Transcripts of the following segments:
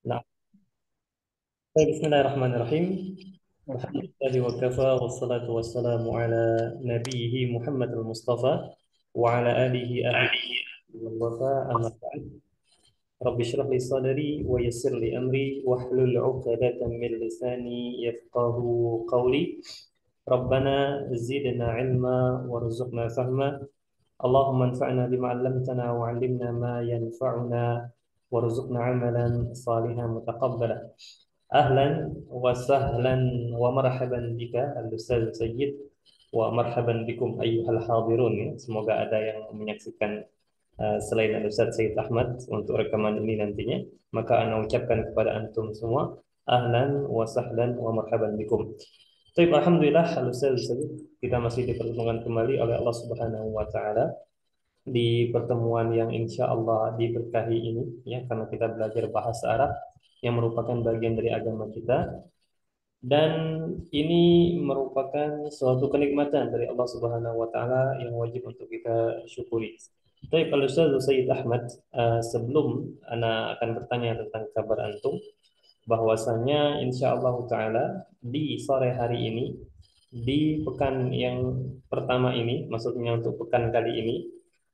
Nah, Bismillahirrahmanirrahim. Alhamdulillah wa kafa wassalatu wassalamu ala nabiyhi Muhammad al-Mustafa wa ala alihi ahli wafa amma ba'd. Rabbi shrah li sadri wa yassir li amri wahlul 'uqdatam min lisani yafqahu qawli. Rabbana zidna 'ilma warzuqna fahma. Allahumma anfa'na bima 'allamtana wa 'allimna ma yanfa'una warzuqna 'amalan salihan mutaqabbala. Ahlan wa sahlan wa marhaban bika al-Ustaz Sayyid wa marhaban bikum ayyuhal hadirun ya. Semoga ada yang menyaksikan selain al-Ustaz Sayyid Ahmad untuk rekaman ini nantinya. Maka ana ucapkan kepada antum semua ahlan wa sahlan wa marhaban bikum. Baik, alhamdulillah al-Ustaz Sayyid, kita masih dipertemukan kembali oleh Allah Subhanahu wa taala di pertemuan yang insya Allah diberkahi ini ya, karena kita belajar bahasa Arab yang merupakan bagian dari agama kita, dan ini merupakan suatu kenikmatan dari Allah Subhanahu wa taala yang wajib untuk kita syukuri. Tapi kalau Ustaz Sayyid Ahmad, sebelum ana akan bertanya tentang kabar antum, bahwasanya insya Allah taala di sore hari ini, di pekan yang pertama ini, maksudnya untuk pekan kali ini,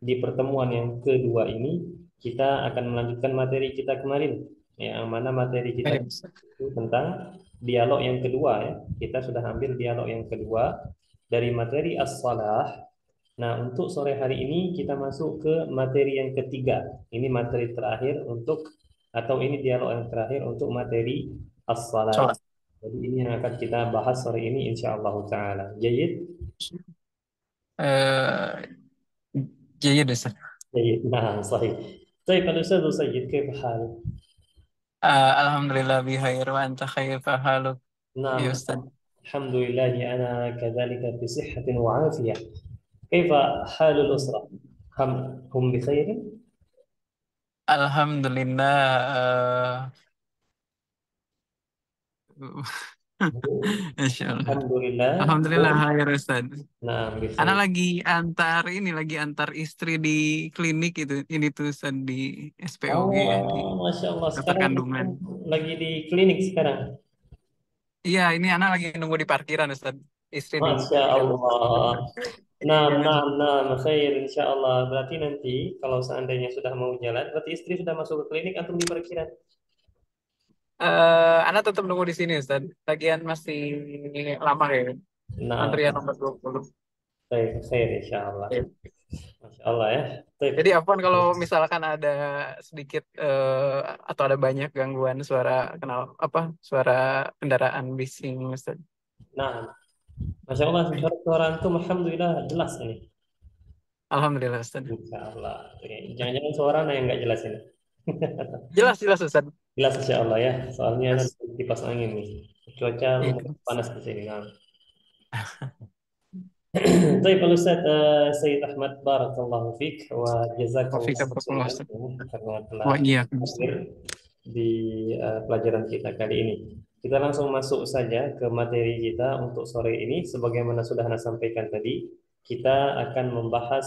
di pertemuan yang kedua ini, kita akan melanjutkan materi kita kemarin, ya, yang mana materi kita Baik, Ustaz. itu tentang dialog yang kedua ya. Kita sudah ambil dialog yang kedua dari materi as-salah. Nah, untuk sore hari ini kita masuk ke materi yang ketiga. Ini materi terakhir untuk, atau ini dialog yang terakhir untuk materi as-salat. Sholat. Jadi ini yang akan kita bahas sore ini insyaallah taala. Jayid. Eh, Jayid, Ustaz. Jayid. Nah, sahih. طيب الأستاذ سيد كيف حالك؟ Alhamdulillah bihair wa anta khair fahaluk. Ya, نعم. Ustaz. الحمد لله أنا كذلك في صحة وعافية. كيف حال الأسرة؟ هم بخير؟ Alhamdulillah. Insya Allah. الحمد لله Alhamdulillah هم. khair, Ustaz. نعم Ana بخير. lagi antar istri di klinik itu. Ini tuh Ustaz di SPOG ya, di Masya Allah. dokter Sekarang kandungan. lagi di klinik sekarang. Iya, ini anak lagi nunggu di parkiran, Ustaz. Istri di Masya dalam. Allah. Nah, Iya. nah, nah, khair, insya Allah. Berarti nanti kalau seandainya sudah mau jalan, berarti istri sudah masuk ke klinik atau di parkiran? Anak tetap nunggu di sini, Ustaz. Lagian masih lama ya. Nah, Antrian nomor 20. khair, khair, insya Allah. Ya. Masya Allah ya. Baik. Jadi Afwan, kalau misalkan ada sedikit atau ada banyak gangguan suara, kenal apa suara kendaraan bising, Ustaz. Nah, Masya Allah, suara antum Alhamdulillah jelas ini. Alhamdulillah, Ustaz. Insya Allah. Oke, jangan-jangan suara yang nggak jelas ini. Jelas jelas, Ustaz. Jelas Insya Allah ya. Soalnya Jelas. nanti kipas angin nih. Cuaca lumayan Iya. panas di sini. Nah. طيب الأستاذ سيد أحمد بارك الله فيك وجزاك الله Wafika barakallah, خيرا Ustaz. karena telah Wa iya, Ustaz. hadir di pelajaran kita kali ini. Kita langsung masuk saja ke materi kita untuk sore ini. Sebagaimana sudah Anda sampaikan tadi, kita akan membahas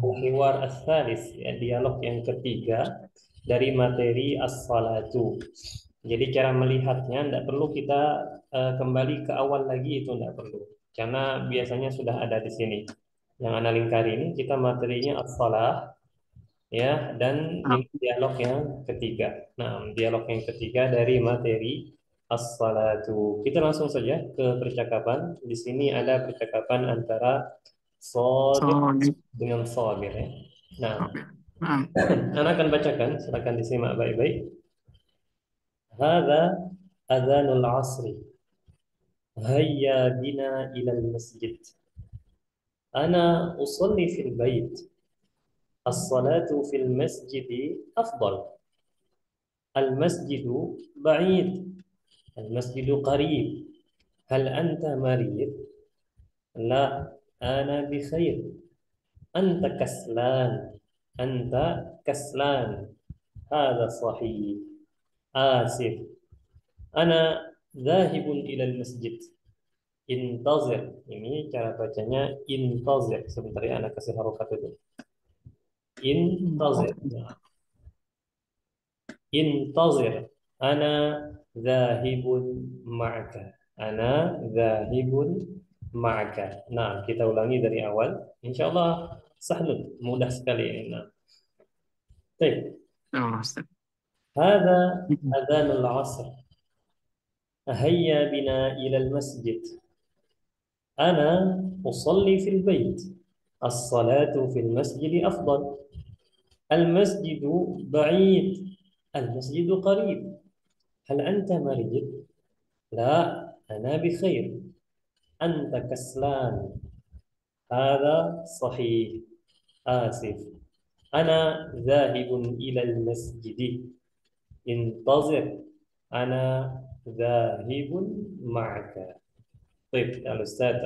al-hiwar as-salis, ya, dialog yang ketiga dari materi as-salatu. Jadi cara melihatnya tidak perlu kita kembali ke awal lagi, itu tidak perlu. Karena biasanya sudah ada di sini. Yang Anda lingkari ini kita materinya as-salah ya, dan Ah, ini dialog yang ketiga. Nah, dialog yang ketiga dari materi as-salatu. Kita langsung saja ke percakapan. Di sini ada percakapan antara Sadiq so, dengan Sabir ya. Nah, nah, Anda akan bacakan, silakan disimak baik-baik. Hada adzanul asri. Hayya bina ilal masjid. Ana usalli fil bait. As-salatu fil masjid afdal. Al-masjidu ba'id. Al-masjidu qarib. Hal anta marid? La, ana bi khair. Anta kaslan. Anta kaslan. Hada sahih. Asif. Ana dhahibun ilal masjid. Intazir. Ini cara bacanya intazir. Sebentar ya, anak kasih harokat itu. Intazir. Intazir. Ana zahibun ma'aka. Ana zahibun ma'aka. Nah, kita ulangi dari awal. Insyaallah sahlun, mudah sekali ini. Nah, baik. Oh, Ustaz. هذا أذان العصر. هيا بنا إلى المسجد. أنا أصلي في البيت. الصلاة في المسجد أفضل. المسجد بعيد. المسجد قريب. هل أنت مريض؟ لا، أنا بخير. أنت كسلان. هذا صحيح. آسف. أنا ذاهب إلى المسجد. انتظر. أنا ذاهب معك. Baik, ya, Ustaz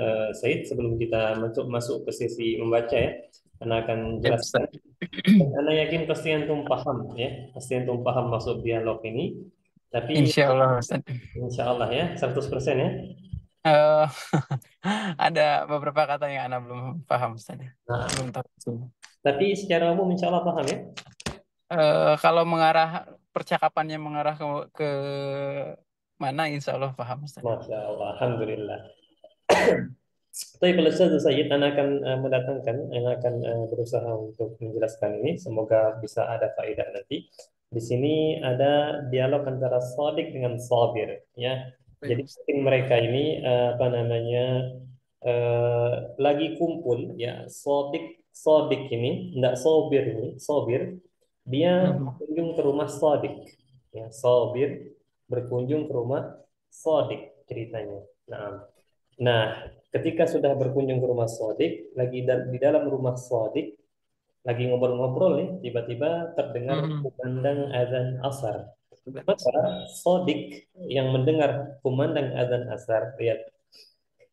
Said, sebelum kita masuk ke sesi membaca ya, Anda akan Ya, jelaskan. Ustaz. Anda yakin pasti antum paham ya, pasti antum paham maksud dialog ini. Tapi Insya Allah, Ustaz. insya Allah ya, 100% ya. Eh, ada beberapa kata yang Ana belum paham, Ustaz. Nah, Belum tahu. tapi secara umum insya Allah paham ya. Kalau mengarah percakapannya mengarah ke mana, Insya Allah paham, Ustaz. Masya Allah, Alhamdulillah. Tapi kalau Ustaz Said, Anda akan mendatangkan, Anda akan berusaha untuk menjelaskan ini. Semoga bisa ada faedah nanti. Di sini ada dialog antara Sadiq dengan Sabir, ya. Baik, Jadi Ustaz. mungkin mereka ini apa namanya eh, lagi kumpul, ya. Sadiq ini, tidak Sabir ini, Sabir. Dia Mhm. berkunjung ke rumah Sadiq, ya. Sabir berkunjung ke rumah Sadiq ceritanya. Nah, Nah, ketika sudah berkunjung ke rumah Sodik, lagi di dalam rumah Sodik, lagi ngobrol-ngobrol nih, tiba-tiba terdengar Mhm. kumandang azan asar. Maka Sodik yang mendengar kumandang azan asar, lihat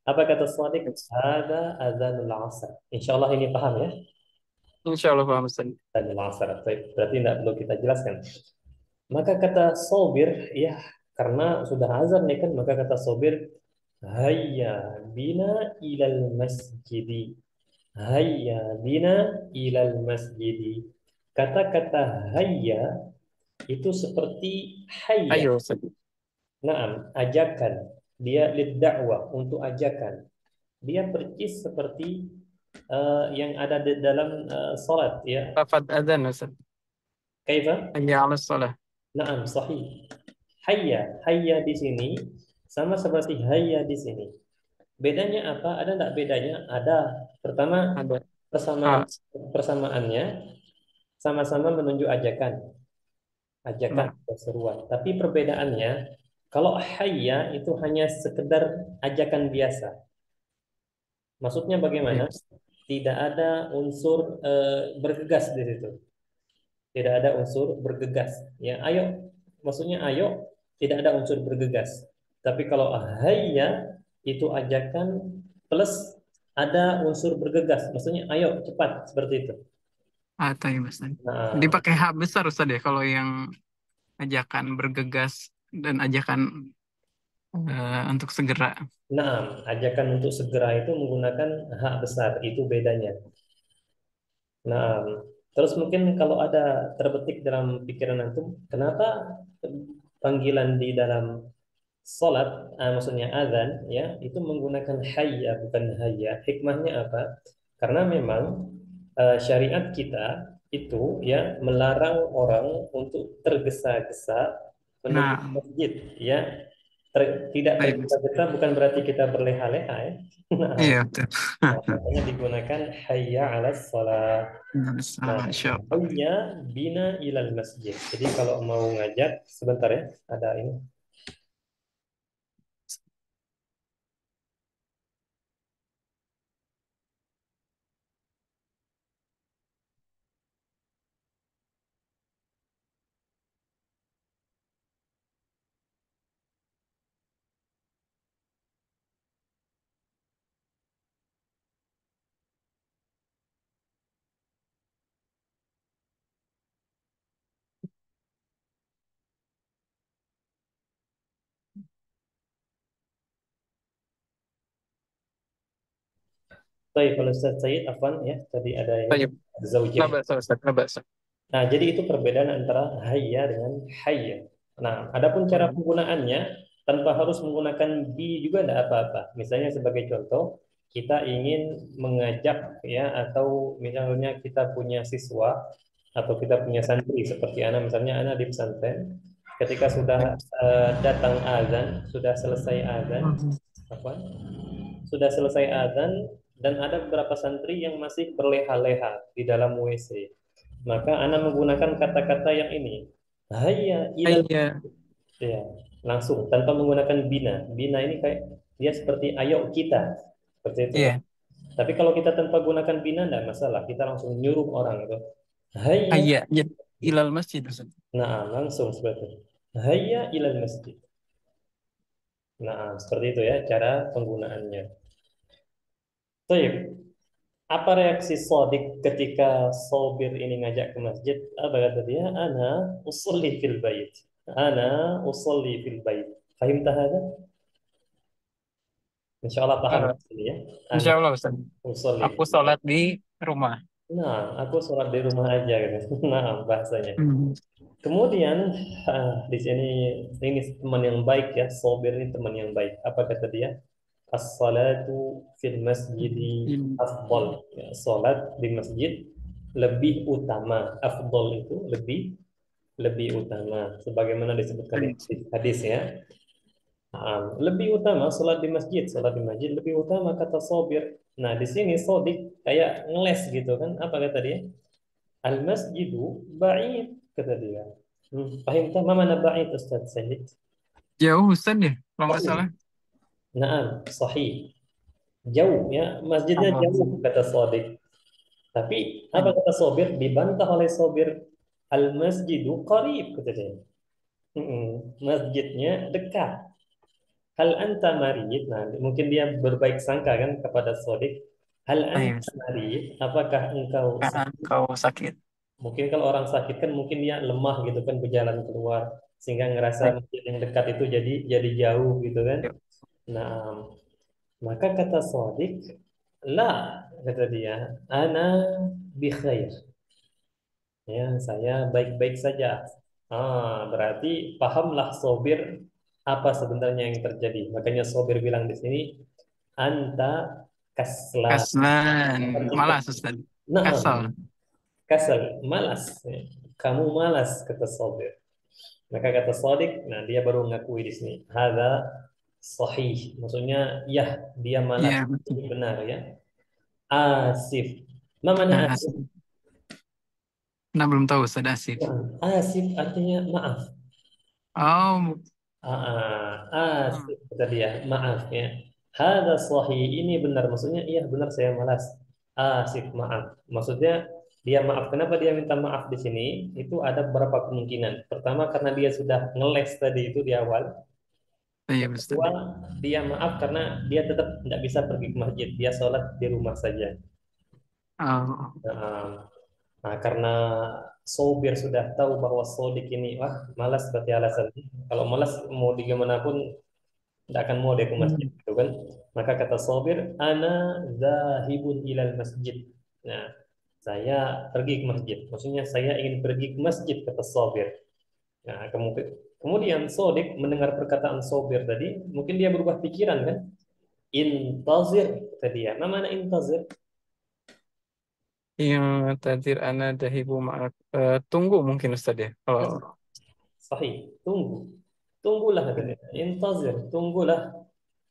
apa kata Sodik? Ada azanul asar. Insya Allah ini paham ya, Insya Allah paham, Ustaz. azanul asar. Baik, berarti tidak perlu kita jelaskan. Maka kata Sobir, ya karena sudah azan nih kan, maka kata Sobir, Hayya bina ilal masjidi. Hayya bina ilal masjidi. Kata-kata hayya itu seperti hayya. Ayo, Ustaz. Naam, ajakan. Dia lidda'wah untuk ajakan. Dia percis seperti yang ada di dalam salat ya. Lafad adzan, Ustaz. Kaifa? Hayya 'alas shalah. Naam, sahih. Hayya, hayya di sini sama seperti hayya di sini. Bedanya apa? Ada enggak bedanya? Ada. Pertama, Ada. persamaan Ha. persamaannya sama-sama menunjuk ajakan, ajakan Nah, atau seruan. Tapi perbedaannya, kalau hayya itu hanya sekedar ajakan biasa. Maksudnya bagaimana? baik. Tidak ada unsur bergegas di situ. Tidak ada unsur bergegas. Ya, ayo. Maksudnya ayo, tidak ada unsur bergegas. Tapi kalau hayya itu ajakan plus ada unsur bergegas. Maksudnya ayo cepat seperti itu. Atau ya, Ustaz. Nah, Dipakai H besar, Ustaz, ya, kalau yang ajakan bergegas dan ajakan untuk segera. nah, ajakan untuk segera itu menggunakan hak besar, itu bedanya. Nah, terus mungkin kalau ada terbetik dalam pikiran antum, kenapa panggilan di dalam salat, maksudnya azan, ya, itu menggunakan hayya bukan hayya. Hikmahnya apa? Karena memang syariat kita itu ya melarang orang untuk tergesa-gesa menuju Nah, masjid, ya. Tidak baik, Ustaz. tergesa-gesa bukan berarti kita berleha-leha ya. Iya, betul. Nah, makanya digunakan hayya 'alas shalah. Nah, Insya Allah. hayya bina ilal masjid. Jadi kalau mau ngajak sebentar ya, ada ini. Baik, kalau Ustaz Said, Afwan ya, tadi ada ini Baik. zaujah. Nggak bahasa, Ustaz. Nggak bahasa. Nah, jadi itu perbedaan antara hayya dengan hayya. Nah, adapun cara Hmm. penggunaannya tanpa harus menggunakan be juga tidak apa-apa. Misalnya sebagai contoh, kita ingin mengajak ya atau misalnya kita punya siswa atau kita punya santri seperti anak misalnya anak di pesantren ketika sudah datang azan, sudah selesai azan, Hmm. apa? Sudah selesai azan dan ada beberapa santri yang masih berleha-leha di dalam WC. Maka anak menggunakan kata-kata yang ini. Hayya ilal Iya, ya, langsung tanpa menggunakan bina. Bina ini kayak dia seperti ayo kita. Seperti itu ya. iya. Tapi kalau kita tanpa gunakan bina enggak masalah. Kita langsung nyuruh orang itu. Hayya. Iya, ya. Ilal masjid, Ustaz. Nah, langsung seperti itu. Hayya ilal masjid. Nah, seperti itu ya cara penggunaannya. Baik. Apa reaksi Sodik ketika Sobir ini ngajak ke masjid? Apa kata dia? Ana usolli fil bait. Ana usolli fil bait. Fahim tahada? Insya Allah paham Eh, ini ya. Insya Ana Allah, Ustaz. usolli Aku fil bait. sholat di rumah. Nah, aku sholat di rumah aja gitu. Nah, bahasanya. Hmm. Kemudian di sini ini teman yang baik ya. Sobir ini teman yang baik. Apa kata dia? As-salatu fil masjidi Ini. afdal. Ya, salat di masjid lebih utama. Afdal itu lebih lebih utama. Sebagaimana disebutkan di hadis ya. Lebih utama salat di masjid. Salat di masjid lebih utama kata Sobir. Nah, di sini Sodik kayak ngeles gitu kan. Apa kata dia? Al-masjidu ba'id kata dia. Paham tak mana ba'id Ustaz Sayyid? Jauh, Ustaz ya, kalau nggak Sahih. salah. Naam, sahih. Jauh ya, masjidnya Allah. jauh kata Sodik. Tapi apa kata Sobir? Dibantah oleh Sobir. Al-masjidu qarib kata dia. Masjidnya dekat. Hal anta marid. Nah, mungkin dia berbaik sangka kan kepada Sodik. Hal Ayo, anta marid. Apakah engkau sakit? kau sakit. Mungkin kalau orang sakit kan mungkin dia lemah gitu kan berjalan keluar sehingga ngerasa Ayo, masjid yang dekat itu jadi jauh gitu kan. Nah, maka kata Sodik, lah kata dia, ana bi khair. Ya, saya baik-baik saja. Berarti pahamlah Sobir apa sebenarnya yang terjadi. Makanya Sobir bilang di sini, anta kasla. Kaslan. Kamu Malas, Ustaz. nah, Kasal. kasal, malas. Kamu malas, kata Sobir. Maka kata Sodik, nah dia baru mengakui di sini. Hada sahih. Maksudnya, ya, dia malas. Iya, betul. Ini benar ya. Asif. Ma mana Nah, asif? nah, belum tahu, Ustaz Asif. Asif artinya maaf. Oh, Asif kata dia, maaf ya. Hada sahih, ini benar. Maksudnya, iya benar saya malas. Asif, maaf. Maksudnya, dia maaf. Kenapa dia minta maaf di sini? Itu ada beberapa kemungkinan. Pertama, karena dia sudah ngeles tadi itu di awal. iya, Yang Ustaz. kedua, dia maaf karena dia tetap tidak bisa pergi ke masjid. Dia sholat di rumah saja. Oh, Nah, nah, karena Sobir sudah tahu bahwa Sodik ini, wah, malas berarti alasannya. Kalau malas mau di gimana pun tidak akan mau dia ke masjid, hmm. gitu kan? Maka kata Sobir, ana zahibun ilal masjid. Nah, saya pergi ke masjid. Maksudnya saya ingin pergi ke masjid, kata Sobir. Nah, kemudian Sodik mendengar perkataan Sobir tadi, mungkin dia berubah pikiran kan? Intazir, kata dia. Nah, mana intazir? Yang tadi Ana dahibu ma'ak. Tunggu mungkin, Ustaz ya. Kalau Sahih, tunggu. Tunggulah, kata dia. Intazir, tunggulah.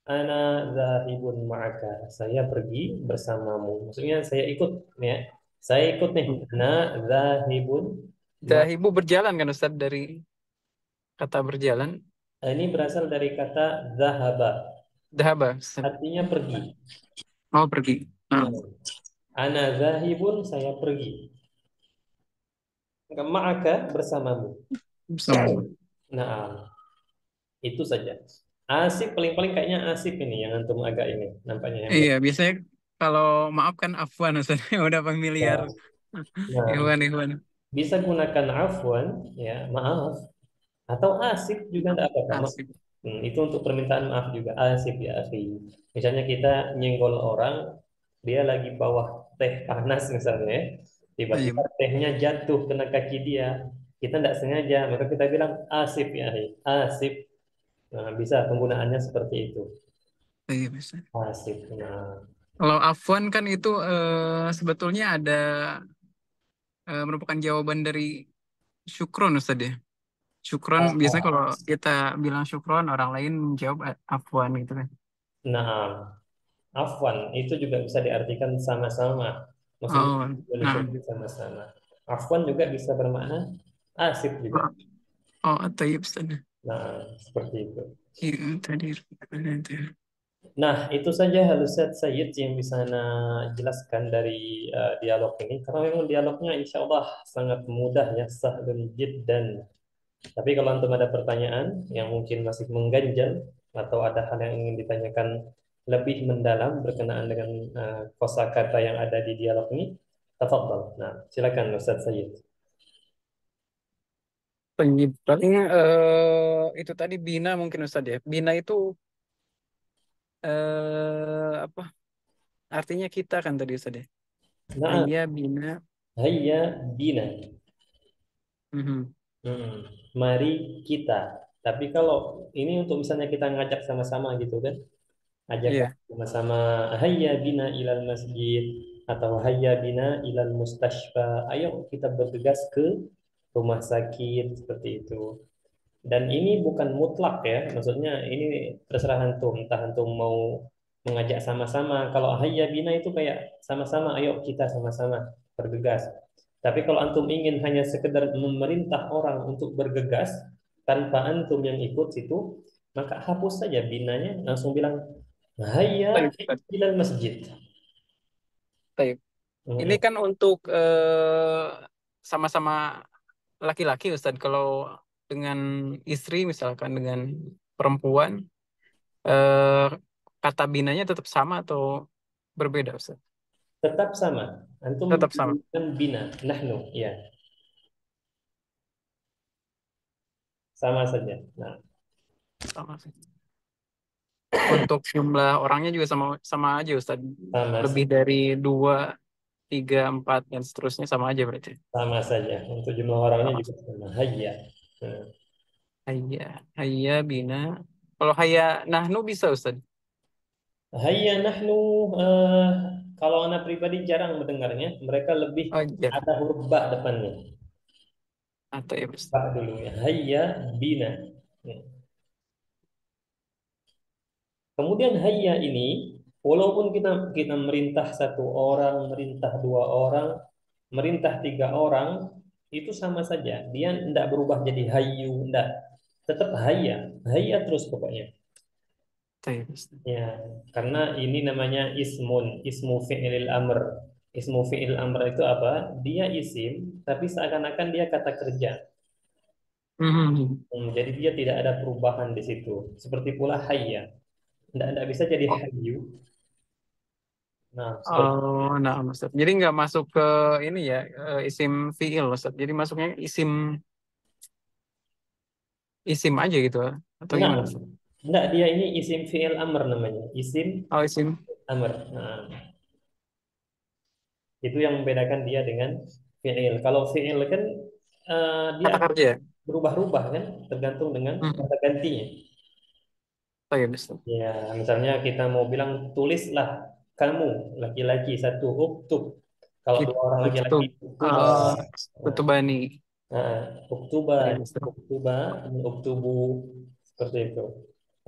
Ana zahibun ma'aka. Saya pergi bersamamu. Maksudnya saya ikut ya. Saya ikut nih. Ana zahibun dahibu berjalan kan, Ustaz, dari kata berjalan. Ini berasal dari kata zahaba. Dahaba, Ustaz. Artinya pergi. Oh, pergi. Ya. Nah, Ana zahibun, saya pergi. Ma'aka, bersamamu. bersama. Nah, itu saja. Asif, paling-paling kayaknya Asif ini yang antum agak ini. Nampaknya yang Iya, biasanya kalau maaf kan afwan, Ustaz. Udah familiar. ya. Nah, Ikhwan, ikhwan. bisa gunakan afwan, ya, maaf. Atau asik juga tidak apa-apa. Asik. Itu untuk permintaan maaf juga. Asik ya, akhi. Misalnya kita nyenggol orang, dia lagi bawah teh panas misalnya, ya. Iya, Tiba-tiba tehnya jatuh kena kaki dia. Kita tidak sengaja, maka kita bilang asif ya, asif. Nah, bisa penggunaannya seperti itu. Iya bisa. Asif. Nah, Kalau afwan kan itu sebetulnya ada merupakan jawaban dari syukron Ustaz ya. Syukron biasanya kalau kita bilang syukron orang lain menjawab afwan gitu kan. nah, afwan itu juga bisa diartikan sama-sama. Maksudnya Oh, Indonesia nah. itu sama-sama. Afwan juga bisa bermakna asif juga. Oh, tayyib Ustaz. Nah, seperti itu. Iya, tadi itu. Nah, itu saja Halusat Sayyid yang bisa Ana jelaskan dari dialog ini. Karena memang dialognya insya Allah sangat mudah ya, sahlun jiddan. Tapi kalau antum ada pertanyaan yang mungkin masih mengganjal atau ada hal yang ingin ditanyakan lebih mendalam berkenaan dengan kosakata yang ada di dialog ini, tafadhal. Nah, silakan Ustaz Sayyid. Tayyib. Paling itu tadi bina mungkin Ustaz ya. Bina itu apa? Artinya kita kan tadi Ustaz ya. Nah, Hayya bina. hayya bina. Mhm. Hmm, mari kita. Tapi kalau ini untuk misalnya kita ngajak sama-sama gitu kan, ajak Iya. sama-sama hayya bina ilal masjid atau hayya bina ilal mustashfa. Ayo kita bergegas ke rumah sakit seperti itu. Dan ini bukan mutlak ya, maksudnya ini terserah antum, entah antum mau mengajak sama-sama. Kalau hayya bina itu kayak sama-sama, ayo kita sama-sama bergegas. Tapi kalau antum ingin hanya sekedar memerintah orang untuk bergegas tanpa antum yang ikut situ, maka hapus saja binanya, langsung bilang hayya Tayyib, Ustaz. ilal masjid. Tayyib. Ini Mm-mm. kan untuk sama-sama laki-laki Ustaz. Kalau dengan istri misalkan dengan perempuan eh, kata binanya tetap sama atau berbeda Ustaz? Tetap sama. Antum Tetap sama. menggunakan bina, nahnu, ya, sama saja. Nah, Sama sih. Untuk jumlah orangnya juga sama sama aja Ustaz. sama Lebih dari dua, tiga, empat dan seterusnya sama aja berarti. sama saja. Untuk jumlah orangnya Sama. juga sama. Hayya. Nah, Hayya, hayya bina. Kalau hayya nahnu bisa Ustaz. hayya nahnu, eh, kalau anak pribadi jarang mendengarnya. Mereka lebih Oh iya. ada huruf ba depannya. Atau ya Ustaz. Ba dulu ya. Hayya bina. Ya. Kemudian hayya ini, walaupun kita kita merintah satu orang, merintah dua orang, merintah tiga orang, itu sama saja. Dia tidak berubah jadi hayyu, tidak. Tetap hayya, hayya terus pokoknya. Atau ya Ustaz. Ya, karena ini namanya ismun, ismu fi'il amr. Ismu fi'il amr itu apa? Dia isim, tapi seakan-akan dia kata kerja. Mhm. Jadi dia tidak ada perubahan di situ. Seperti pula hayya. Tidak bisa jadi Oh, hayyu. Nah, seperti oh, nah Ustaz. Jadi nggak masuk ke ini ya isim fiil Ustaz. Jadi masuknya isim isim aja gitu atau nah, gimana Ustaz? enggak, dia ini isim fi'il amr namanya. Isim Oh isim amr. Nah, itu yang membedakan dia dengan fi'il. Kalau fi'il kan dia kata akan kerja. berubah-ubah kan, tergantung dengan Mhm. kata gantinya. Oh ya Ustaz. Ya, misalnya kita mau bilang tulislah kamu laki-laki satu uktub. Kalau dua orang laki-laki Kutub uktuba. Nah, kutubani. uktuba, Oh ya Ustaz. uktuba, uktubu seperti itu.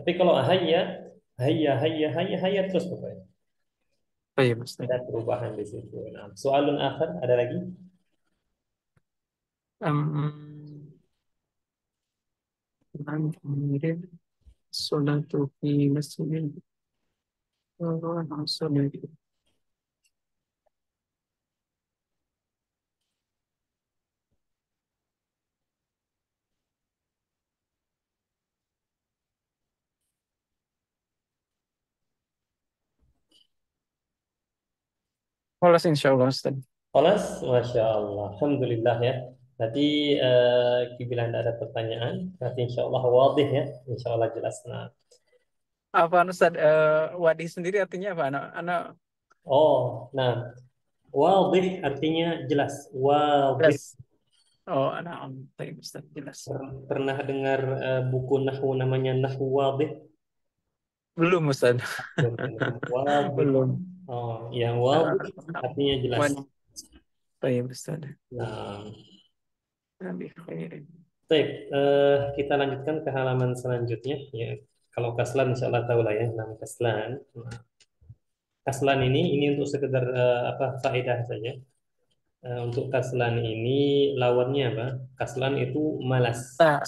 Tapi kalau hayya, hayya, hayya, hayya, hayya terus pokoknya. Oh ya Ustaz. Ada perubahan di situ. Nah, soalun akhir ada lagi? Um, mirip Salatu fi masjid. Oh, salat. Kholas insyaallah Ustaz. Olas, Masya Allah. Alhamdulillah ya. Tadi bila tidak ada pertanyaan, berarti insya Allah wadih ya. Insya Allah jelas. Nah, Apa Ustaz wadi sendiri artinya apa? Anak oh, nah, wadih artinya jelas. Wadih. jelas. Oh, nah, baik Ustaz, jelas. Pernah dengar buku nahwu namanya Nahwu Wadih? Belum Ustaz. Belum, Nahwu Wadih. Belum. Oh, yang wadih artinya jelas. Waduh, baik Ustaz. Nah, Nabi khairin. baik, kita lanjutkan ke halaman selanjutnya. Ya, kalau kaslan insya Allah tahu lah ya, nama kaslan. Nah, kaslan ini untuk sekedar apa faedah saja. Untuk kaslan ini lawannya apa? Kaslan itu malas. Nah,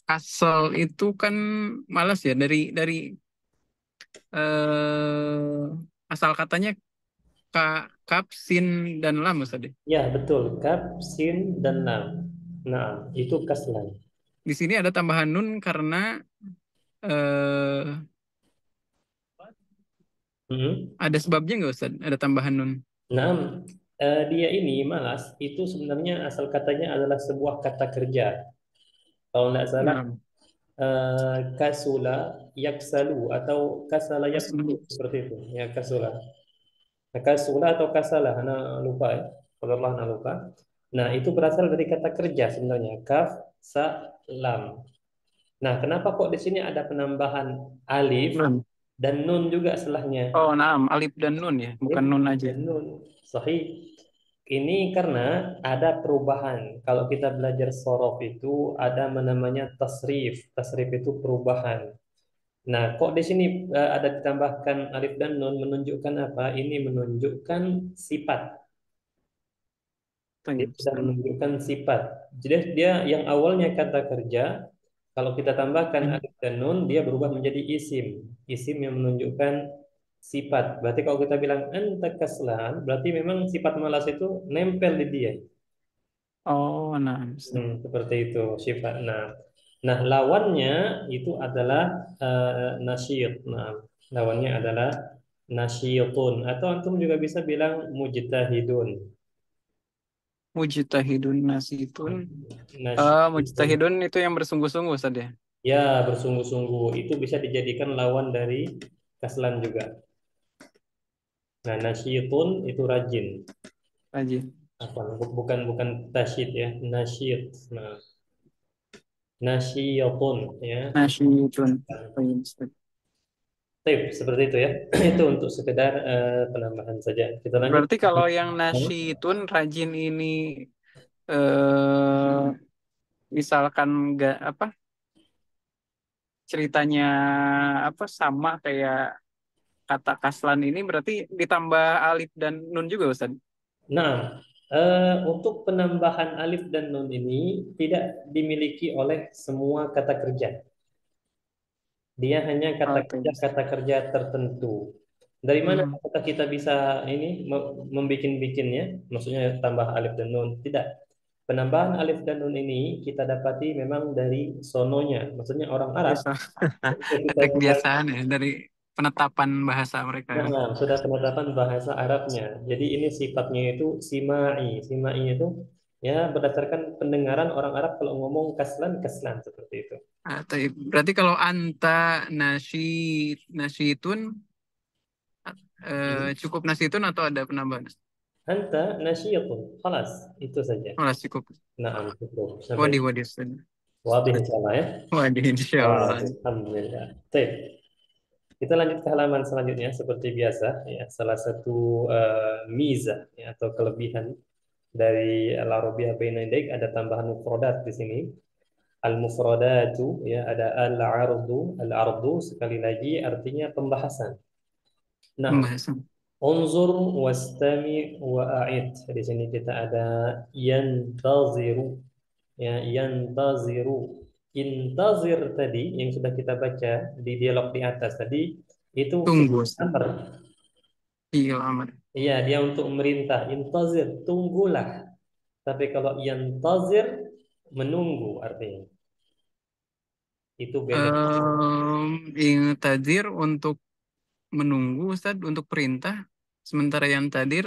kasel itu kan malas ya dari asal katanya kap, sin, dan lam Ustaz. Ya, betul. Kaf, sin, dan lam. Nah, itu kaslan. Di sini ada tambahan nun karena eh, Hmm. ada sebabnya nggak Ustaz? Ada tambahan nun. Nah, dia ini malas itu sebenarnya asal katanya adalah sebuah kata kerja. Kalau tidak salah, Nah, kasula yaksalu atau kasala yaksalu Rasulullah. seperti itu. Ya, kasula. Nah, kasula atau kasalah, anak lupa ya. Kalau Allah anak lupa. Nah, itu berasal dari kata kerja sebenarnya. Kaf, sa, lam. Nah, kenapa kok di sini ada penambahan alif Nun. dan nun juga setelahnya? Oh, naam, alif dan nun ya, Alif bukan nun aja. dan nun. Sahih. Ini karena ada perubahan. Kalau kita belajar sorof itu ada namanya tasrif. Tasrif itu perubahan. Nah, kok di sini ada ditambahkan alif dan nun menunjukkan apa? Ini menunjukkan sifat. Dia Baik, sudah Ustaz. menunjukkan sifat. Jadi dia yang awalnya kata kerja, kalau kita tambahkan Hmm. alif dan nun, dia berubah menjadi isim. Isim yang menunjukkan sifat. Berarti kalau kita bilang anta kaslan, berarti memang sifat malas itu nempel di dia. Oh, nah, Ustaz. Seperti itu sifat. Nah, lawannya itu adalah nasyid. Nah, lawannya adalah nasyidun atau antum juga bisa bilang mujtahidun. Mujtahidun nasitun. Nasyidun. Mujtahidun itu yang bersungguh-sungguh Ustaz ya. Ya, bersungguh-sungguh itu bisa dijadikan lawan dari kaslan juga. Nah, nasyidun itu rajin. Rajin. Apa? Bukan bukan tasyid ya, nasyid. Nah, nasyidun ya. Nasyidun. Baik, Ustaz. Seperti itu ya. Itu untuk sekedar penambahan saja. Kita lanjut. Berarti kalau yang nasyidun rajin ini eh misalkan nggak apa ceritanya apa sama kayak kata kaslan ini berarti ditambah alif dan nun juga Ustaz. Nah, untuk penambahan alif dan nun ini tidak dimiliki oleh semua kata kerja. Dia hanya Oke. kata kerja tertentu. Dari mana Hmm. kita bisa ini membikin-bikinnya? Maksudnya tambah alif dan nun? Tidak. Penambahan alif dan nun ini kita dapati memang dari sononya. Maksudnya orang Arab. Bisa. Ketika kita Dari mulai kebiasaan ya, dari penetapan bahasa mereka. sudah penetapan bahasa Arabnya. Jadi ini sifatnya itu simai. Simai itu ya berdasarkan pendengaran orang Arab kalau ngomong kaslan kaslan seperti itu. Berarti kalau anta nasi nasitun cukup nasitun atau ada penambahan? Anta nasyitun. Khalas, itu saja. Oh, cukup. Nah, cukup. Sampai Wadih, wadih. Ustaz. wadih insyaallah ya. Wadih, insya Allah. Wadih, alhamdulillah. Baik, kita lanjut ke halaman selanjutnya seperti biasa ya. Salah satu mizah ya, atau kelebihan dari al-Arabiyyah Baina Yadaik ada tambahan mufradat di sini. Al-mufradatu ya ada al-ardu sekali lagi artinya pembahasan. Nah, Pembahasan. unzur wastami wa'id. Di sini kita ada yantaziru ya yantaziru. Intazir tadi yang sudah kita baca di dialog di atas tadi itu Tunggu, Ustaz. amr. Iya, amat. Iya, dia untuk memerintah. Intazir, tunggulah. Tapi kalau yantazir menunggu artinya. Itu beda. Yang tadir untuk menunggu, Ustaz, untuk perintah. Sementara yang tadir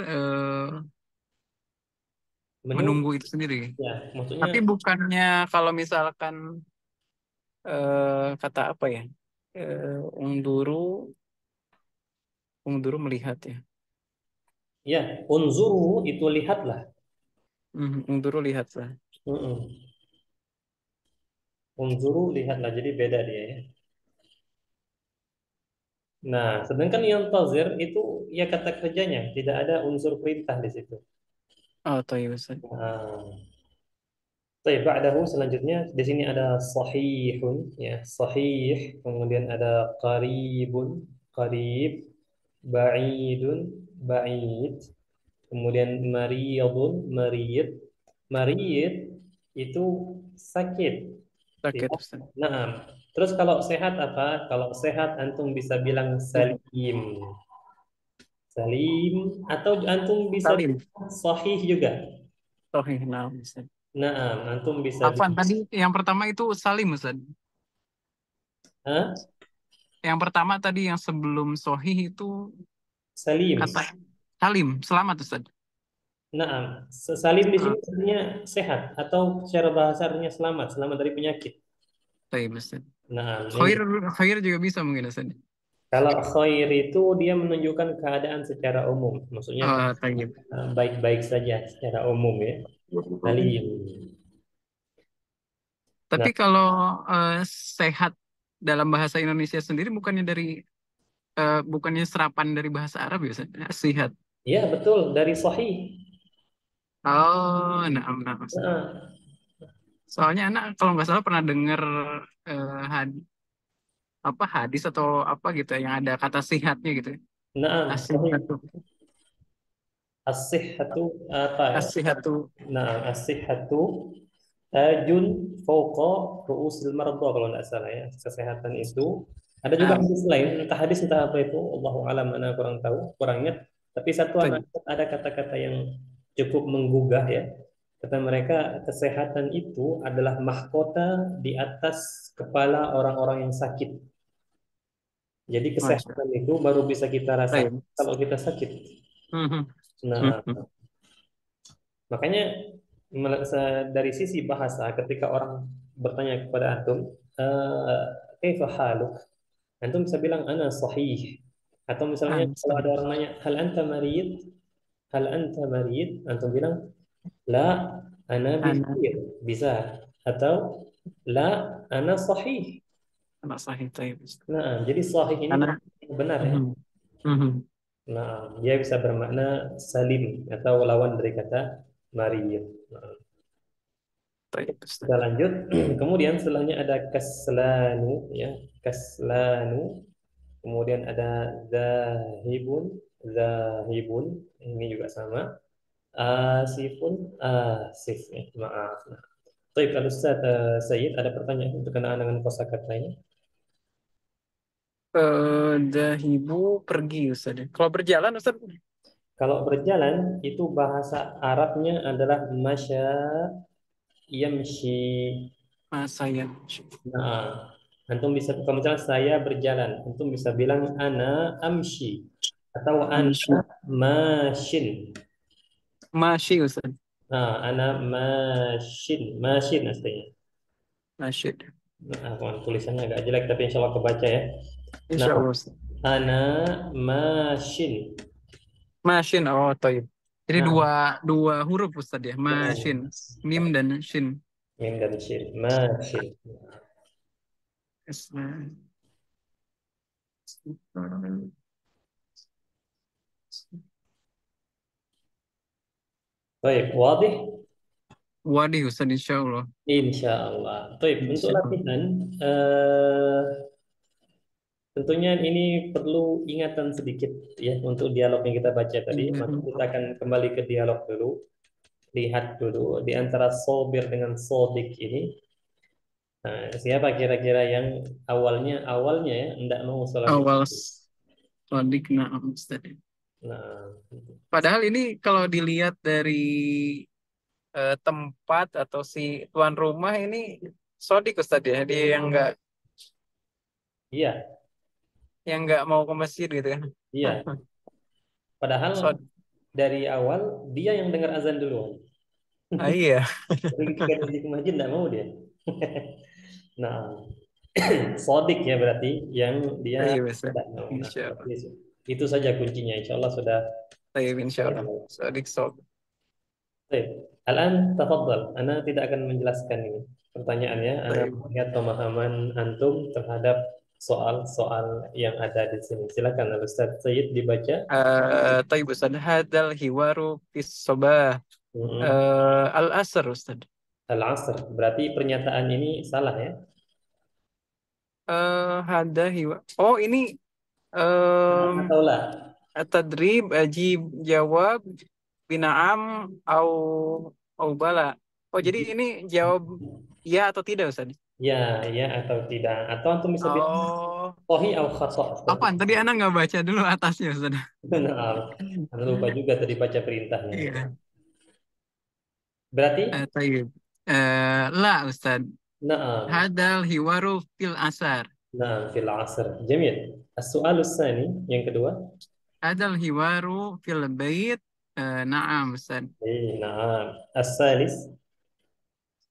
Menunggu menunggu itu sendiri. ya, maksudnya Tapi bukannya kalau misalkan kata apa ya? Ungduru, ungduru melihat ya. ya unzuru itu lihatlah. Ungduru lihatlah. Mm-mm. Unzuru, lihatlah. Jadi beda dia ya. Nah, sedangkan yang tazir itu ya kata kerjanya, tidak ada unsur perintah di situ. Oh, tayyib Ustaz. Nah, baik, ba'dahu selanjutnya di sini ada sahihun ya, sahih, kemudian ada qaribun, qarib, ba'idun, ba'id, kemudian mariyadun, mariyid. Mariyid itu sakit ya. Sakit Ustaz. Nah, terus kalau sehat apa? Kalau sehat antum bisa bilang Sehat. salim. Salim atau antum bisa Salim. bilang sahih juga. Sahih, nah Ustaz. Nah, antum bisa Afwan, bilang tadi yang pertama itu Salim Ustaz. ah, Yang pertama tadi yang sebelum Sahih itu salim. kata Salim, selamat Ustaz. Nah, salim di sini Ah, artinya sehat atau secara bahasa artinya selamat, selamat dari penyakit. tayyib Ustaz. Nah, ini Khair, khair juga bisa mungkin Ustaz. kalau khair itu dia menunjukkan keadaan secara umum, maksudnya Oh, tayyib. baik-baik saja secara umum ya. Salim. Tapi Nah, kalau eh, sehat dalam bahasa Indonesia sendiri bukannya serapan dari bahasa Arab ya Ustaz? Sihat. ya betul dari sahih. Oh, nah, nah, Ustaz. Nah, Soalnya anak kalau nggak salah pernah dengar apa hadis atau apa gitu ya, yang ada kata sihatnya gitu. nah, Asihat sahih. tuh. As-sihhatu apa ya? Asihat tuh. Nah, as-sihhatu tajun fauqa ru'usil marda kalau tidak salah ya. Kesehatan itu ada juga Nah, hadis lain, entah hadis entah apa itu, Allahu alam, mana kurang tahu, kurang ingat. Tapi satu anak tayyib. ada kata-kata yang cukup menggugah ya. Kata mereka kesehatan itu adalah mahkota di atas kepala orang-orang yang sakit. Jadi Masya Allah. kesehatan itu baru bisa kita rasakan Tayyib. kalau kita sakit. Mhm. Nah, Mhm. makanya dari sisi bahasa ketika orang bertanya kepada antum, kaifa haluk? Antum bisa bilang ana sahih. Atau misalnya kalau ada Sahih. orang nanya, hal anta marid? Hal anta marid? Antum bilang, la ana Anak, bikhair. Bisa. Atau la ana sahih. anak sahih tayyib. Nah, jadi sahih ini Anak. benar ya. Mhm. Mhm. Nah, dia bisa bermakna salim atau lawan dari kata marid. Nah, Tayyib kita Ustaz. lanjut. Kemudian setelahnya ada kaslanu ya, kaslanu. Kemudian ada zahibun, zahibun. Ini juga sama. Asifun, asif ya, maaf. Nah, baik, kalau Ustaz Sayyid ada pertanyaan berkenaan dengan kosakata ini. Dahibu pergi Ustaz. Kalau berjalan Ustaz, Kalau berjalan itu bahasa Arabnya adalah masya yamshi. saya Nah, antum bisa kalau misalnya saya berjalan, antum bisa bilang ana amshi atau ana amshi. mashin. Masyi Ustaz. Nah, ana mashin, mashin aslinya. Nasyid. Nah, tulisannya agak jelek tapi insya Allah kebaca ya. Nah, Insya Allah Ustaz. ana mashin. Masyin, oh tayyib. Jadi dua Nah, dua huruf Ustaz ya. Masyin. nah, Mim dan shin. mim dan shin, mashin. Baik, wadih. Wadih Ustaz, insya Allah. Insya Allah. Baik, untuk Insya Allah. latihan, tentunya ini perlu ingatan sedikit ya untuk dialog yang kita baca tadi. Iya. Maka kita akan kembali ke dialog dulu, lihat dulu di antara sobir dengan sodik ini. Nah, siapa kira-kira yang awalnya ya tidak mau sholat Awal sodik, nah Ustaz. Nah, Padahal ini kalau dilihat dari tempat atau si tuan rumah ini sodik Ustaz ya. Dia iya, yang nggak mau ke masjid gitu kan. iya. Padahal Sod, dari awal dia yang dengar azan duluan. iya. Tapi ketika dia ke masjid tidak mau dia. Nah, sodik ya berarti yang dia Iya Ustaz. tidak mau. Nah, Insya Allah. berarti itu saja kuncinya. Insya Allah sudah Iya, insya Allah. selesai. Sodik sob. Baik. Al-an tafadhal. Ana tidak akan menjelaskan ini. Pertanyaannya, Ana Baik. melihat pemahaman antum terhadap soal-soal yang ada di sini. Silakan Al-Ustaz Sayyid dibaca. Taib Ustaz, hadal hiwaru fis sobah. Mm-mm. Al-asr Ustaz. Al-asr. Berarti pernyataan ini salah ya? Hada hiwa. Oh ini Benar um, atau la? tadrib ajib jawab binaam au au bala. Oh jadi ini jawab ya atau tidak Ustaz? Ya, ya atau tidak. Atau antum bisa bilang Oh, sahih atau khata seperti apaan? itu. Tadi anak nggak baca dulu atasnya Ustaz. Maaf. Anda lupa juga tadi baca perintahnya. Iya. Berarti, Taib. La Ustaz. na'am. Hadal hiwaru fil asar. Na'am, fil asr. Jamil. As-su'al tsani yang kedua. Hadal hiwaru fil bait. Naam Ustaz. Na'am. As-salis.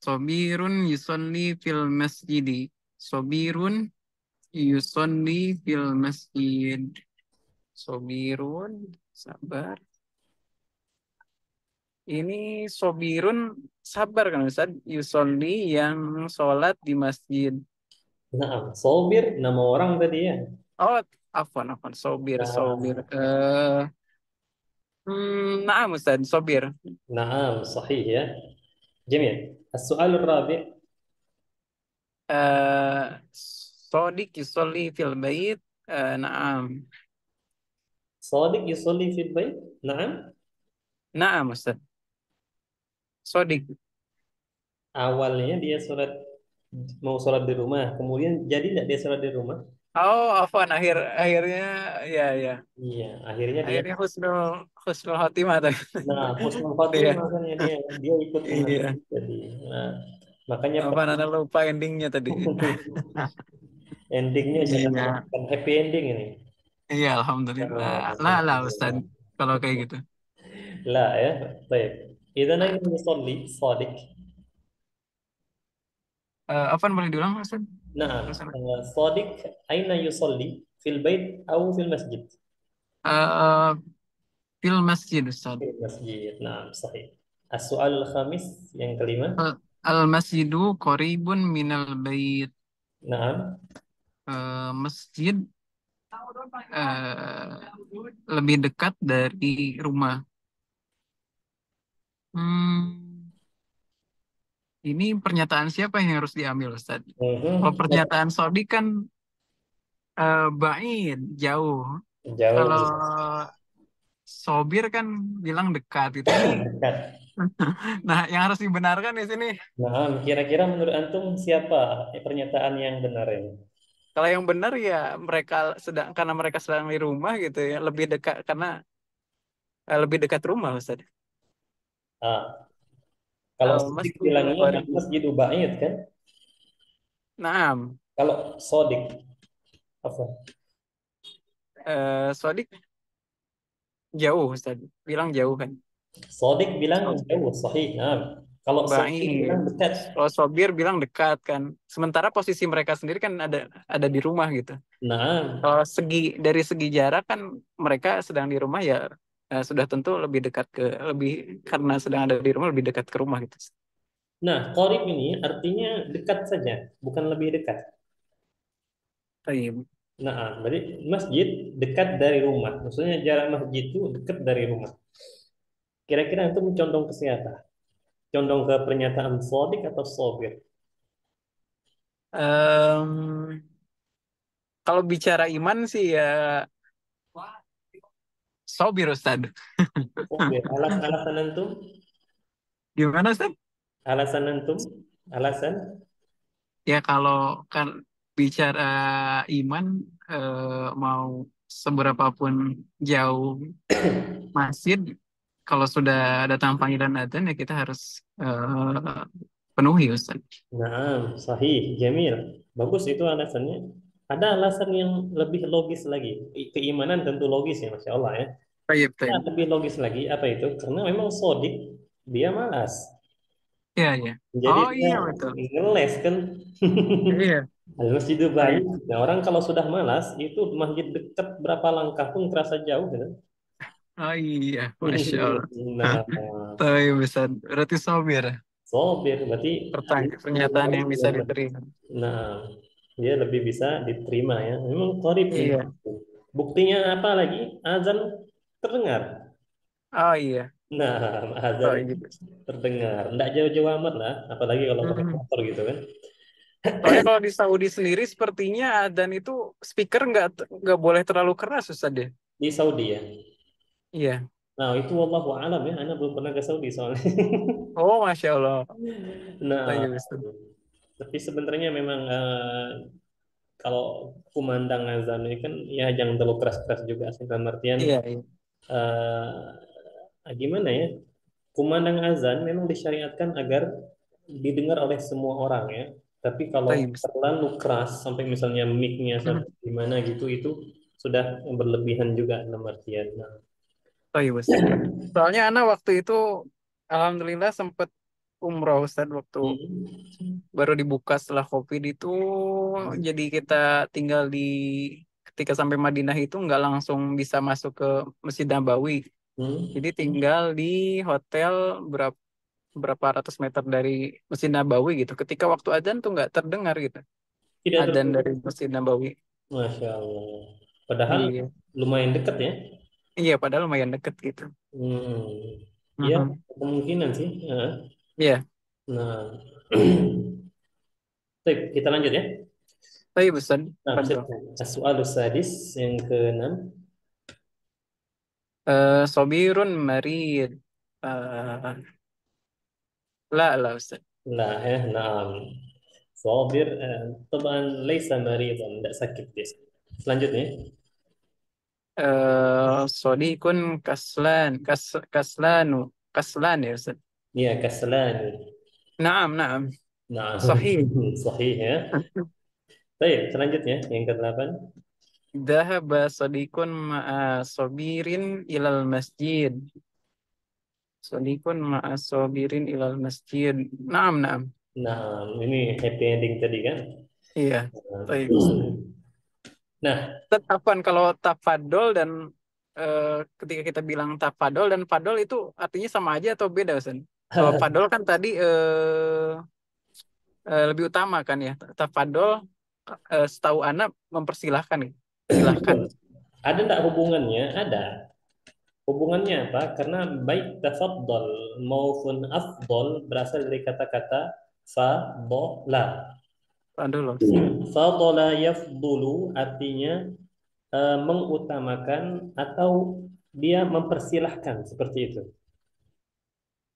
Sobirun yusolli fil masjidi. Sobirun yusolli fil masjid. Sobirun, sabar. Ini sobirun, sabar kan Ustaz? Yusolli yang sholat di masjid. Na'am. Sobir, nama orang tadi ya. Oh, afwan, sobir, sobir. Nah, Naam Ustaz, sobir. na'am, sahih ya. Jamil. As-su'al rabi. Sodik yusolli fil bait. Naam. Sadiq yusolli fil bait. Na'am. Naam Ustaz. Sodik. Awalnya dia mau sholat di rumah. Kemudian jadi tidak dia sholat di rumah? Oh, afwan, akhirnya, ya, ya. Iya. Akhirnya dia. Akhirnya husnul khotimah tadi. Nah, husnul khotimah Iya, makanya dia ikut ke iya. masjid jadi. Nah, makanya Afwan, Anda lupa endingnya tadi. endingnya jangan Iya, bukan happy ending ini. iya, alhamdulillah. Nah, Lah, lah, Ustaz. alhamdulillah. Kalau kayak gitu. لا يا طيب إذا أين يصلي صادق. Afwan boleh diulang, Ustaz? نعم Ustaz. صادق أين يصلي في البيت أو في المسجد. Eh, fil masjid, Ustaz. في المسجد نعم صحيح. السؤال الخامس yang kelima. Al masjidu qoribun minal bait. نعم. Masjid eh, lebih dekat dari rumah. Hmm, ini pernyataan siapa yang harus diambil, Ustaz? Kalau Mhm. pernyataan Sodik kan ba'id, jauh. Kalau Jauh. Sobir kan bilang dekat itu. Ini, Dekat. nah yang harus dibenarkan di sini. Nah, kira-kira menurut antum siapa pernyataan yang benar ini? Kalau yang benar ya mereka sedang karena mereka sedang di rumah gitu ya, lebih dekat karena lebih dekat rumah, Ustaz. Ah, kalau Sodik Masjidul bilangnya Qorib. masjid ba'id kan? Naam. Kalau Sodik apa? Sodik jauh, Ustaz. Bilang jauh kan. Sodik bilang So, jauh, sahih. Nah, kalau Sodik Baik. bilang dekat. Kalau Sobir bilang dekat kan. Sementara posisi mereka sendiri kan ada di rumah gitu. Nah, Kalau dari segi jarak kan mereka sedang di rumah ya sudah tentu lebih dekat lebih karena sedang ada di rumah lebih dekat ke rumah gitu. nah, qorib ini artinya dekat saja, bukan lebih dekat. Baik. Nah, berarti masjid dekat dari rumah. Maksudnya jarak masjid itu dekat dari rumah. Kira-kira itu condong ke siapa? Condong ke pernyataan Sodik atau Sobir? Em, kalau bicara iman sih ya Sobir Ustad. Sobir. Alasan antum? Gimana Ustad? Alasan antum? Alasan? Ya kalau kan bicara iman mau seberapapun jauh masjid kalau sudah datang panggilan adzan ya kita harus penuhi Ustaz. Nah, sahih, jamil. Bagus itu alasannya. Ada alasan yang lebih logis lagi. Keimanan tentu logis ya, Masya Allah ya. Baik, Nah, baik. lebih logis lagi, apa itu? Karena memang Sodik, dia malas. Iya, iya. Jadi Oh dia iya betul. ngeles kan. Iya. Al-Masjidu Baik. Ba'id. Nah, orang kalau sudah malas, itu masjid dekat berapa langkah pun terasa jauh. Gitu. Oh iya, Masya Allah. Hah, Nah, tapi bisa, berarti sobir. sobir berarti Pernyataan yang bisa diterima. nah, dia lebih bisa diterima ya. Memang qorib sih. Iya. Buktinya apa lagi? Azan terdengar. Oh iya. Nah, azan Oh iya. terdengar. Nggak jauh-jauh amat lah, apalagi kalau pakai Mhm. motor gitu kan. Soalnya kalau di Saudi sendiri sepertinya adzan itu speaker nggak boleh terlalu keras Ustaz deh. Di Saudi ya. Iya. Nah, itu wallahu alam ya. Anda belum pernah ke Saudi soalnya. Oh, Masya Allah. Oh Nah, iya, Ustaz. tapi sebenarnya memang kalau kumandang azan ini kan ya jangan terlalu keras-keras juga sih dalam artian Iya, iya. gimana ya? Kumandang azan memang disyariatkan agar didengar oleh semua orang ya. Tapi Oh kalau iya, Ustaz. terlalu keras sampai misalnya mic-nya Mhm. sampai di mana gitu itu sudah berlebihan juga dalam artian. Nah, Oh iya, Ustaz. Soalnya anak waktu itu alhamdulillah sempat umroh Ustaz waktu hmm, baru dibuka setelah COVID itu, jadi kita tinggal ketika sampai Madinah itu nggak langsung bisa masuk ke Masjid Nabawi. Jadi hmm, tinggal di hotel berapa berapa ratus meter dari Masjid Nabawi gitu. Ketika waktu adzan tuh nggak terdengar gitu. tidak Adzan dari terlalu. Masjid Nabawi. Masya Allah. Padahal Iya. lumayan dekat ya. Iya, padahal lumayan deket gitu. Hmm. Ya, Mhm. kemungkinan sih. Ya. Iya. Nah, baik, kita lanjut ya. Tapi Ustaz, Nah, Fadol. soal sadis yang keenam. Sobirun marid. Eh, la Ustaz. Nah, nah. Sabir, طبعا ليس مريضا, tidak sakit dia. Selanjutnya, Sodikun kaslanu. Kaslan ya Ustaz. ya kaslan. Naam, naam. Nah, Sahih. sahih ya. Baik, selanjutnya yang ke-8. Dhahaba sodikun ma'a sobirin ilal masjid. Sodikun ma'a sobirin ilal masjid. Naam, naam. Nah, ini happy ending tadi kan. Iya. Baik. Nah, Ustaz, Afwan, kalau tafadol dan eh, ketika kita bilang tafadol dan fadol itu artinya sama aja atau beda, Ustaz? Kalau fadol kan tadi lebih utama kan ya. Tafadol setahu anak mempersilahkan gitu. Silahkan. ada enggak hubungannya? Ada. Hubungannya apa? Karena baik tafaddal maupun afdol berasal dari kata-kata fadala. Fadol, Ustaz. Fadala yafdulu artinya mengutamakan atau dia mempersilahkan seperti itu.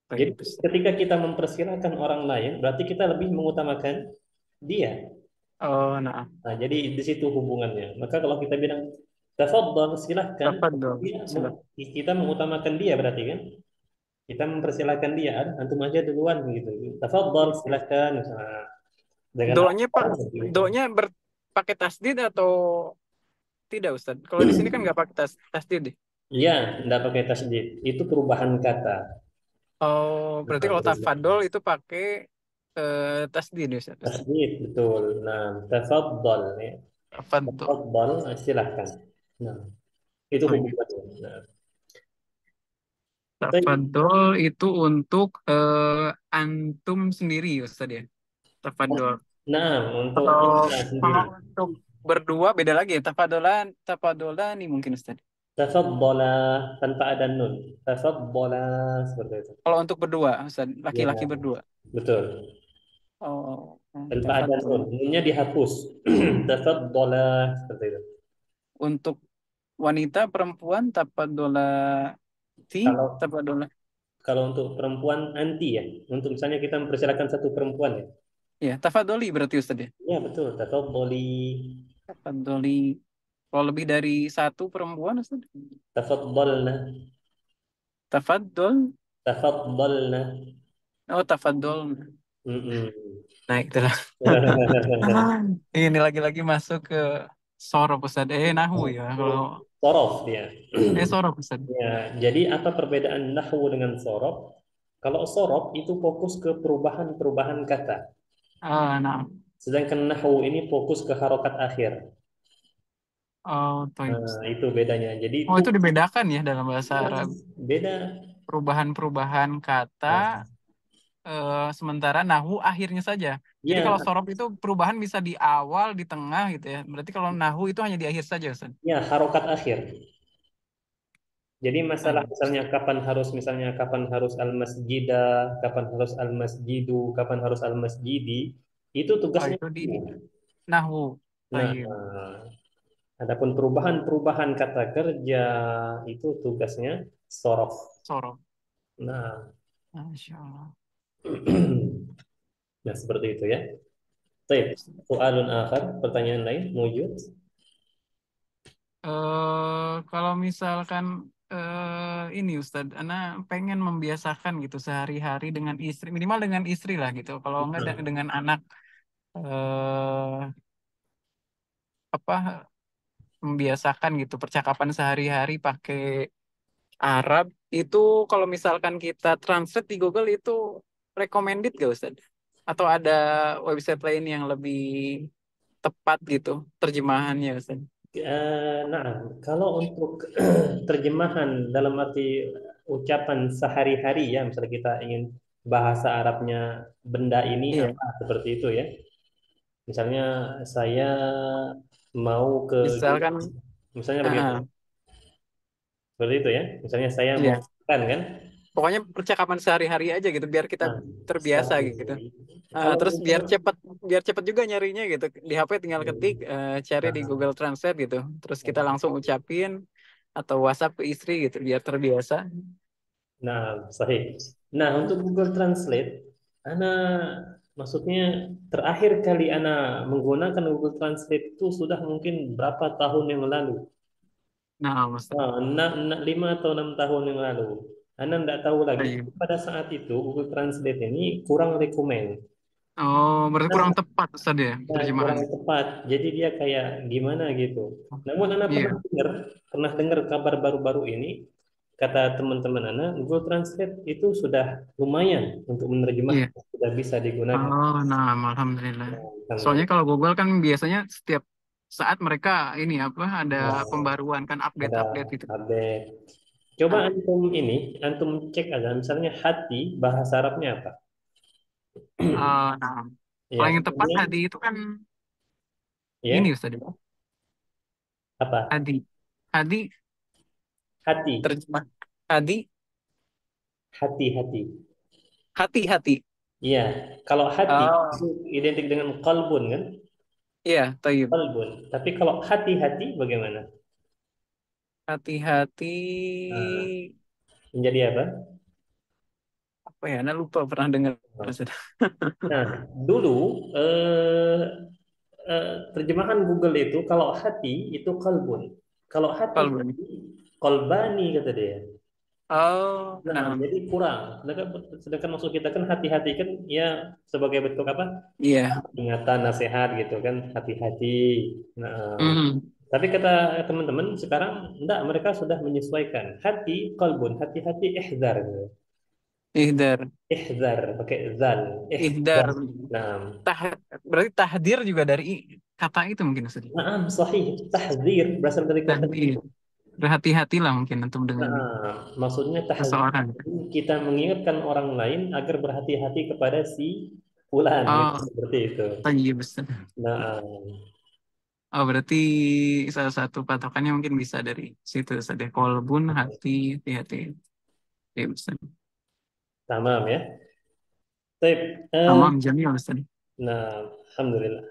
Jadi Baik, Ustaz. ketika kita mempersilahkan orang lain, berarti kita lebih mengutamakan dia. Oh, nah. Nah, jadi di situ hubungannya. Maka kalau kita bilang tafadhal silahkan, Tafadol. dia Silakan. kita mengutamakan dia berarti kan? Kita mempersilahkan dia, antum aja duluan gitu. Tafadhal silahkan. Nah, dengan Doanya apa? Pak, doanya pakai tasdid atau tidak, Ustaz? Kalau di sini kan nggak pakai tasdid deh. Iya, tidak pakai tasdid. Itu perubahan kata. Oh, berarti Nah, kalau perubahan. tafadol itu pakai tasdid ya, Ustaz. Tasdid betul. Nah, tafadhal ya. Tafadol. Tafadhal silahkan. Nah, itu Oh, iya. hubungannya. Nah, baik. Tafadol itu untuk antum sendiri, Ustaz ya. Tafadol. Nah, untuk Kalau kita kalau sendiri. untuk berdua beda lagi ya. Tafadolan nih mungkin Ustaz. Tafadhala tanpa ada nun. Tafadhala seperti itu. Kalau untuk berdua, Ustaz, Ya, laki-laki berdua. betul. Oh, Tanpa ada nun. tafadol. Nunnya dihapus. Tafadhala seperti itu. Untuk wanita, perempuan, Kalau tafadola. kalau untuk perempuan anti ya. Untuk misalnya kita mempersilakan satu perempuan ya. Ya, tafadoli berarti Ustaz ya. Ya, betul. Tafadhali. Tafadoli. Kalau lebih dari satu perempuan, Ustaz. Tafadhalna. Tafadol. Tafadhalna. Oh, tafadol. Mm-mm. Nah, itulah. Ini lagi-lagi masuk ke sorof, Ustaz. Nahu ya. Kalau Sorof dia. sorof, Ustaz. Ya, jadi apa perbedaan nahwu dengan sorof? Kalau sorof itu fokus ke perubahan-perubahan kata. Ah, nah. Sedangkan nahwu ini fokus ke harokat akhir. Oh, toib. Nah, itu bedanya. Jadi Oh, tuh itu dibedakan ya dalam bahasa Arab. beda. Perubahan-perubahan kata, Nah, sementara nahu akhirnya saja. Jadi ya, kalau sorof itu perubahan bisa di awal, di tengah gitu ya. Berarti kalau nahu itu hanya di akhir saja, Ustaz. ya harokat akhir. Jadi Ah, masalah iya. misalnya kapan harus al-masjidah, kapan harus al-masjidu, kapan harus al-masjidi, itu Oh, tugasnya itu di guru. nahu. Nah, Taib. adapun perubahan-perubahan kata kerja itu tugasnya sorof. Sorof. Nah, Masya Allah. nah seperti itu ya. Baik, soalun akhir, pertanyaan lain, wujud. Kalau misalkan ini Ustadz, Ana pengen membiasakan gitu sehari-hari dengan istri, minimal dengan istri lah gitu. Kalau enggak Nah, dengan anak, apa, membiasakan gitu percakapan sehari-hari pakai Arab itu. Kalau misalkan kita translate di Google itu recommended gak Ustadz? Atau ada website lain yang lebih tepat gitu terjemahannya Ustadz? nah, kalau untuk terjemahan dalam arti ucapan sehari-hari ya, misalnya kita ingin bahasa Arabnya benda ini Iya, apa seperti itu ya. Misalnya saya mau ke, misalkan, misalnya ah, begitu, ah, seperti itu ya. Misalnya saya mau iya. makan kan. Pokoknya percakapan sehari-hari aja gitu biar kita Nah, terbiasa gitu. sehari-hari. Ah, Kalau terus Google, biar cepet juga nyarinya gitu. Di HP tinggal ketik, cari di nah, Google Translate gitu. Terus kita langsung ucapin atau WhatsApp ke istri gitu biar terbiasa. nah, sahih. Nah, untuk Google Translate, Ana maksudnya terakhir kali Ana menggunakan Google Translate itu sudah mungkin berapa tahun yang lalu. Nah, Mas. Nah, 5 atau 6 tahun yang lalu. Ana tidak tahu lagi. Iya. Pada saat itu Google Translate ini kurang rekomen. Oh, berarti kurang Nah, tepat tadi ya kurang terjemahannya. tepat. Jadi dia kayak gimana gitu. Namun Ana Iya, pernah dengar kabar baru-baru ini kata teman-teman Ana, Google Translate itu sudah lumayan untuk iya. menerjemahkan, sudah bisa digunakan. Oh, nah, alhamdulillah. Soalnya Alhamdulillah. kalau Google kan biasanya setiap saat mereka ini apa ada Nah, pembaruan kan ada update-update gitu. update. Coba Ah, antum cek aja, misalnya hati bahasa Arabnya apa? nah, Ya, kalau yang tepat misalnya Hadi itu kan ini ya Ustaz. apa? Hadi. Hadi Hati, terjemah. Hadi hati. hati-hati. Iya, kalau hati itu Oh, identik dengan kalbun kan? iya, tayyib. Kalbun. Tapi kalau hati-hati bagaimana? Hati-hati Nah, menjadi apa? apa ya? Nah, lupa pernah dengar Ustaz. Nah, dulu eh, terjemahan Google itu kalau hati itu kalbun. Kalau hati Kalau ini. kolbani kata dia. Oh, Nah, nah, jadi kurang. Sedangkan maksud kita kan hati-hati kan ya sebagai bentuk apa? iya. Ingatan, nasihat gitu kan, hati-hati. Nah, Hmm, tapi kata teman-teman sekarang enggak, mereka sudah menyesuaikan. Hati kalbun, hati-hati ihzar gitu. ihdar. Ihzar pakai zal, Ihdar. ihzar. Nah, Tah, berarti tahdir juga dari kata itu mungkin Ustaz. Naam, sahih. Tahzir berasal dari kata Tahdir. itu. Berhati-hatilah mungkin untuk dengan Nah, maksudnya tahzir seseorang. kita mengingatkan orang lain agar berhati-hati kepada si fulan gitu, Oh, seperti itu. tayyib Ustaz. Nah, Oh, berarti salah satu patokannya mungkin bisa dari situ saja. Kolbun, hati, hati-hati. Ya, Ustaz. tamam ya. Baik, Tamam, jamil Ustaz. nah, alhamdulillah.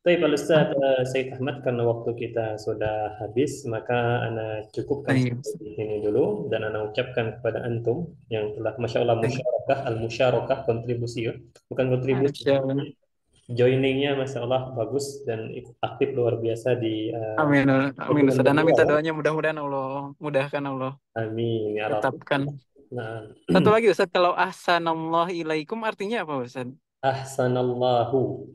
Baik, Pak Ustaz, Said Ahmad, karena waktu kita sudah habis, maka Ana cukupkan Tayyib sampai Ustaz. di sini dulu, dan Ana ucapkan kepada Antum yang telah, Masya Allah, Tayyib. al-musyarakah, kontribusi ya. Bukan kontribusi, Insyaallah. joiningnya Masya Allah bagus dan aktif luar biasa di Amin. Amin dokumen Ustaz. Dan berdua minta ya. doanya mudah-mudahan Allah mudahkan Allah Amin ya Rabbal tetapkan. alamin. Nah, Satu lagi Ustaz, kalau ahsanallahu ilaikum artinya apa Ustaz? ahsanallahu.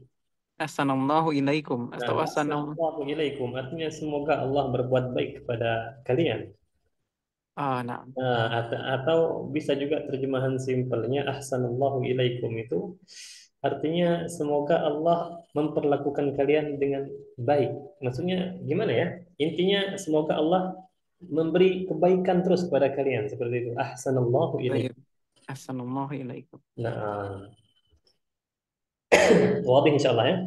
Ahsanallahu ilaikum Nah, atau ahsanallahu. ahsanallahu ilaikum artinya semoga Allah berbuat baik kepada kalian. Ah, nah. Nah, atau bisa juga terjemahan simpelnya ahsanallahu ilaikum itu Artinya semoga Allah memperlakukan kalian dengan baik. Maksudnya gimana ya? Intinya semoga Allah memberi kebaikan terus kepada kalian seperti itu. Ahsanallahu ilaik. Baik. Assalamualaikum. Nah, wadah insyaallah ya.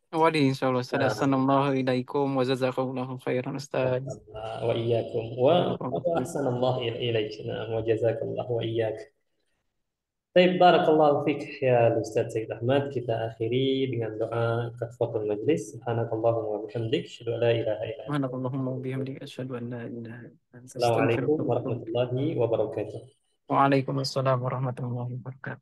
Wadi, insyaallah. Nah, Assalamualaikum wa jazakumullahu khairan Ustaz. wa iyyakum wa Barakallahu ahsanallahu ilaik. Nah, wa jazakallahu wa iyyak. Baik, barakallahu fik ya Ustaz Said Ahmad. Kita akhiri dengan doa kafatul majlis. Subhanakallahumma wa bihamdik, asyhadu an la ilaha illa anta. Subhanakallahumma wa bihamdika asyhadu an la ilaha illa anta Assalamualaikum astaghfiruka wa atubu ilaik. warahmatullahi wabarakatuh. Waalaikumsalam warahmatullahi wabarakatuh.